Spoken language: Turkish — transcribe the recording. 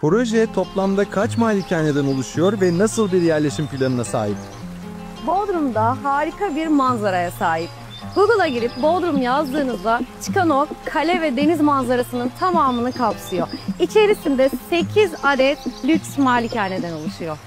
Proje toplamda kaç malikaneden oluşuyor ve nasıl bir yerleşim planına sahip? Bodrum'da harika bir manzaraya sahip. Google'a girip Bodrum yazdığınızda çıkan o kale ve deniz manzarasının tamamını kapsıyor. İçerisinde 8 adet lüks malikaneden oluşuyor.